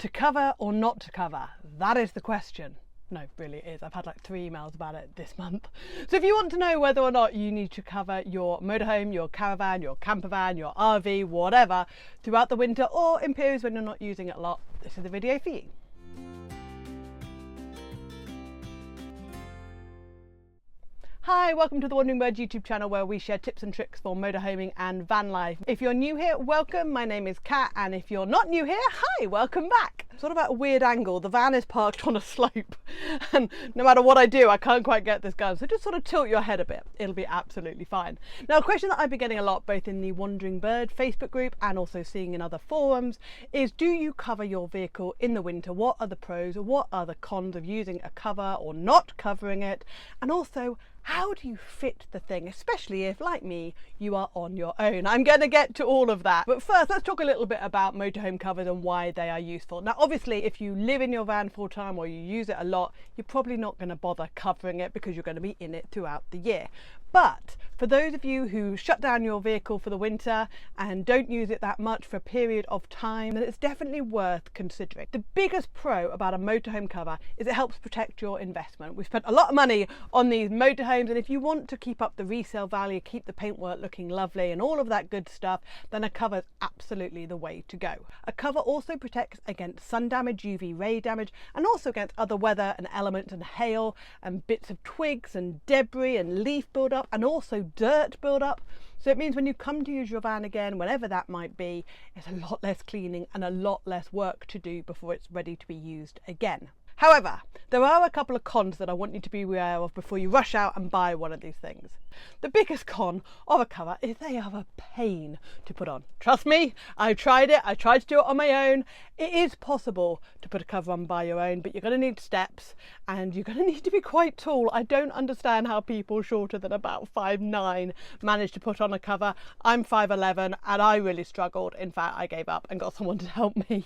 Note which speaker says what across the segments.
Speaker 1: To cover or not to cover? That is the question. No, really it is. I've had like 3 emails about it this month. So if you want to know whether or not you need to cover your motorhome, your caravan, your campervan, your RV, whatever, throughout the winter or in periods when you're not using it a lot, this is the video for you. Hi, welcome to the Wandering Bird YouTube channel where we share tips and tricks for motorhoming and van life. If you're new here, welcome. My name is Kat, and if you're not new here, hi, welcome back. Sort of at a weird angle. The van is parked on a slope and no matter what I do, I can't quite get this going. So just sort of tilt your head a bit. It'll be absolutely fine. Now, a question that I've been getting a lot, both in the Wandering Bird Facebook group and also seeing in other forums, is do you cover your vehicle in the winter? What are the pros or what are the cons of using a cover or not covering it? And also, how do you fit the thing, especially if, like me, you are on your own? I'm going to get to all of that. But first, let's talk a little bit about motorhome covers and why they are useful. Now, obviously, if you live in your van full time or you use it a lot, you're probably not going to bother covering it because you're going to be in it throughout the year. But for those of you who shut down your vehicle for the winter and don't use it that much for a period of time, then it's definitely worth considering. The biggest pro about a motorhome cover is it helps protect your investment. We've spent a lot of money on these motorhomes, and if you want to keep up the resale value, keep the paintwork looking lovely and all of that good stuff, then a cover is absolutely the way to go. A cover also protects against sun damage, UV ray damage, and also against other weather and elements and hail and bits of twigs and debris and leaf buildup, and also dirt build-up. So it means when you come to use your van again, whenever that might be, it's a lot less cleaning and a lot less work to do before it's ready to be used again. However, there are a couple of cons that I want you to be aware of before you rush out and buy one of these things. The biggest con of a cover is they are a pain to put on. Trust me, I tried it. I tried to do it on my own. It is possible to put a cover on by your own, but you're going to need steps and you're going to need to be quite tall. I don't understand how people shorter than about 5'9" manage to put on a cover. I'm 5'11" and I really struggled. In fact, I gave up and got someone to help me.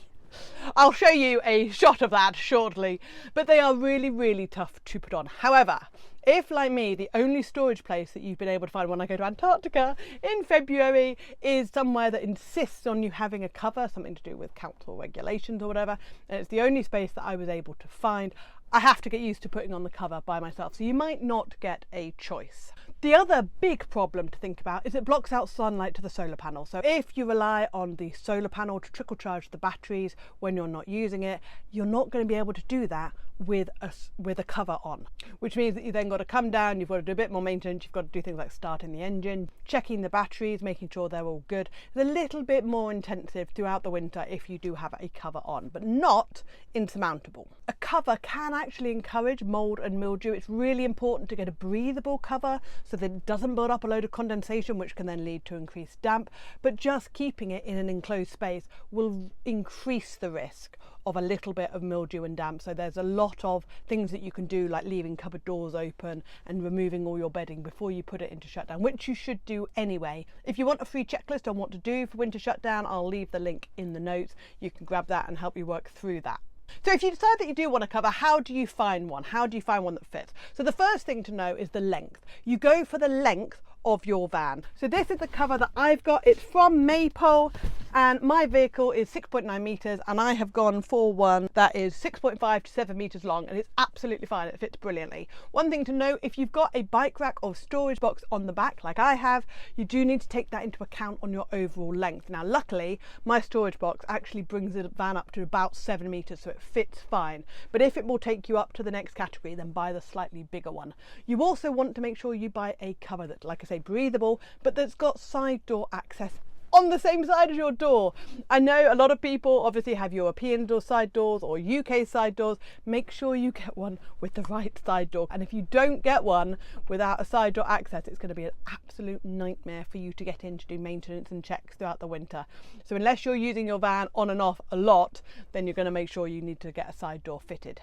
Speaker 1: I'll show you a shot of that shortly, but they are really, really tough to put on. However, if, like me, the only storage place that you've been able to find when I go to Antarctica in February is somewhere that insists on you having a cover, something to do with council regulations or whatever, and it's the only space that I was able to find, I have to get used to putting on the cover by myself, so you might not get a choice. The other big problem to think about is it blocks out sunlight to the solar panel. So if you rely on the solar panel to trickle charge the batteries when you're not using it, you're not going to be able to do that with a cover on, which means that you then got to come down, you've got to do a bit more maintenance, you've got to do things like starting the engine, checking the batteries, making sure they're all good. It's a little bit more intensive throughout the winter if you do have a cover on, but not insurmountable. A cover can actually encourage mold and mildew. It's really important to get a breathable cover so that it doesn't build up a load of condensation, which can then lead to increased damp, but just keeping it in an enclosed space will increase the risk of a little bit of mildew and damp. So there's a lot of things that you can do, like leaving cupboard doors open and removing all your bedding before you put it into shutdown, which you should do anyway. If you want a free checklist on what to do for winter shutdown, I'll leave the link in the notes. You can grab that and help you work through that. So if you decide that you do want a cover, how do you find one? How do you find one that fits? So the first thing to know is the length. You go for the length of your van. So this is the cover that I've got. It's from Maypole and my vehicle is 6.9 meters and I have gone for one that is 6.5 to 7 meters long, and it's absolutely fine. It fits brilliantly. One thing to note, if you've got a bike rack or storage box on the back like I have, you do need to take that into account on your overall length. Now luckily my storage box actually brings the van up to about 7 meters, so it fits fine, but if it will take you up to the next category, then buy the slightly bigger one. You also want to make sure you buy a cover that, like I say, breathable, but that's got side door access on the same side as your door. I know a lot of people obviously have European door side doors or UK side doors. Make sure you get one with the right side door, and if you don't get one without a side door access, it's going to be an absolute nightmare for you to get in to do maintenance and checks throughout the winter. So unless you're using your van on and off a lot, then you're going to make sure you need to get a side door fitted.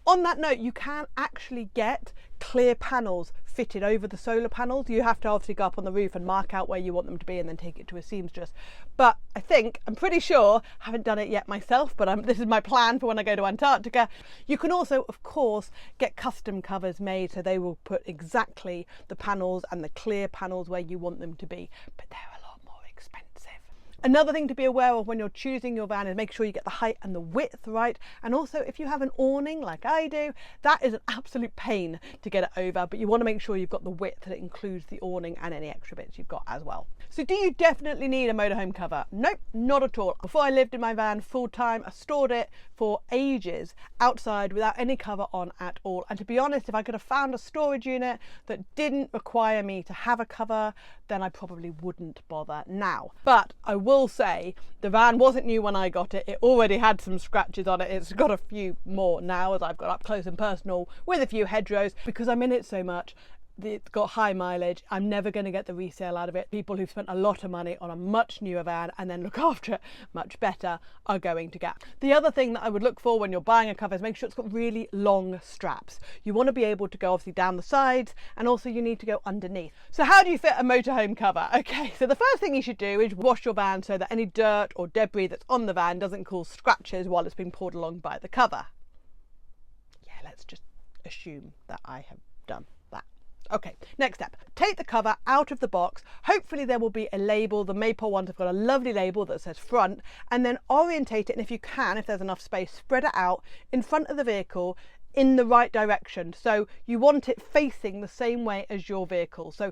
Speaker 1: On that note, you can actually get clear panels fitted over the solar panels. You have to obviously go up on the roof and mark out where you want them to be and then take it to a seamstress. But I'm pretty sure, haven't done it yet myself, but this is my plan for when I go to Antarctica. You can also, of course, get custom covers made, so they will put exactly the panels and the clear panels where you want them to be, but they're a lot more expensive. Another thing to be aware of when you're choosing your van is make sure you get the height and the width right. And also if you have an awning like I do, that is an absolute pain to get it over, but you want to make sure you've got the width that includes the awning and any extra bits you've got as well. So do you definitely need a motorhome cover? Nope, not at all. Before I lived in my van full time, I stored it for ages outside without any cover on at all. And to be honest, if I could have found a storage unit that didn't require me to have a cover, then I probably wouldn't bother now. But I will say the van wasn't new when I got it. It already had some scratches on it. It's got a few more now as I've got up close and personal with a few hedgerows because I'm in it so much. It's got high mileage. I'm never going to get the resale out of it. People who've spent a lot of money on a much newer van and then look after it much better are going to get. The other thing that I would look for when you're buying a cover is make sure it's got really long straps. You want to be able to go obviously down the sides, and also you need to go underneath. So how do you fit a motorhome cover? Okay, so the first thing you should do is wash your van so that any dirt or debris that's on the van doesn't cause scratches while it's being pulled along by the cover. Yeah, let's just assume that I have done that. Okay, next step, take the cover out of the box. Hopefully there will be a label. The Maple ones have got a lovely label that says front, and then orientate it, and if you can, if there's enough space, spread it out in front of the vehicle in the right direction. So you want it facing the same way as your vehicle. So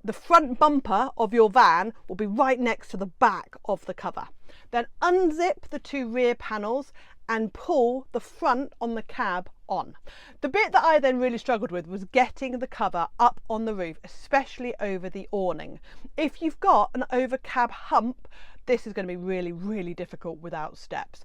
Speaker 1: the front bumper of your van will be right next to the back of the cover. Then unzip the two rear panels and pull the front on the cab on. The bit that I then really struggled with was getting the cover up on the roof, especially over the awning. If you've got an over cab hump, this is going to be really, really difficult without steps.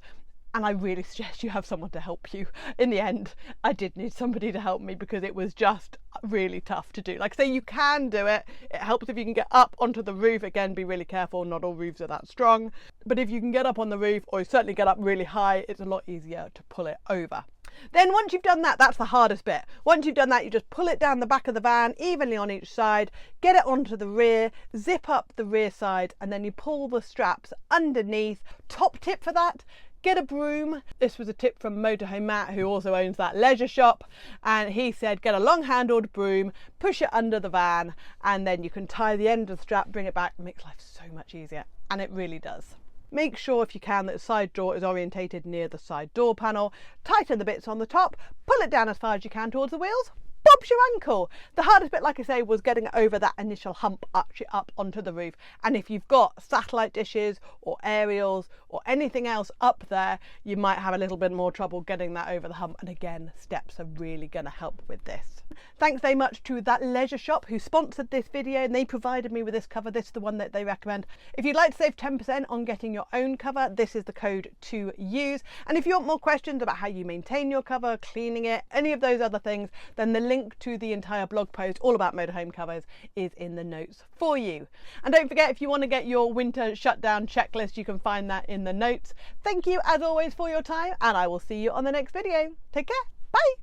Speaker 1: And I really suggest you have someone to help you. In the end, I did need somebody to help me because it was just really tough to do. Like I say, you can do it. It helps if you can get up onto the roof. Again, be really careful. Not all roofs are that strong. But if you can get up on the roof, or certainly get up really high, it's a lot easier to pull it over. Then once you've done that, that's the hardest bit. Once you've done that, you just pull it down the back of the van evenly on each side, get it onto the rear, zip up the rear side, and then you pull the straps underneath. Top tip for that, get a broom. This was a tip from Motorhome Matt, who also owns that leisure shop, and he said get a long handled broom, push it under the van, and then you can tie the end of the strap, bring it back. It makes life so much easier, and it really does. Make sure if you can that the side door is orientated near the side door panel. Tighten the bits on the top, pull it down as far as you can towards the wheels. Bob's your uncle. The hardest bit, like I say, was getting it over that initial hump actually up onto the roof. And if you've got satellite dishes or aerials or anything else up there, you might have a little bit more trouble getting that over the hump. And again, steps are really going to help with this. Thanks very much to that leisure shop who sponsored this video, and they provided me with this cover. This is the one that they recommend. If you'd like to save 10% on getting your own cover, this is the code to use. And if you want more questions about how you maintain your cover, cleaning it, any of those other things, then the link to the entire blog post all about motorhome covers is in the notes for you. And don't forget, if you want to get your winter shutdown checklist, you can find that in the notes. Thank you as always for your time, and I will see you on the next video. Take care. Bye.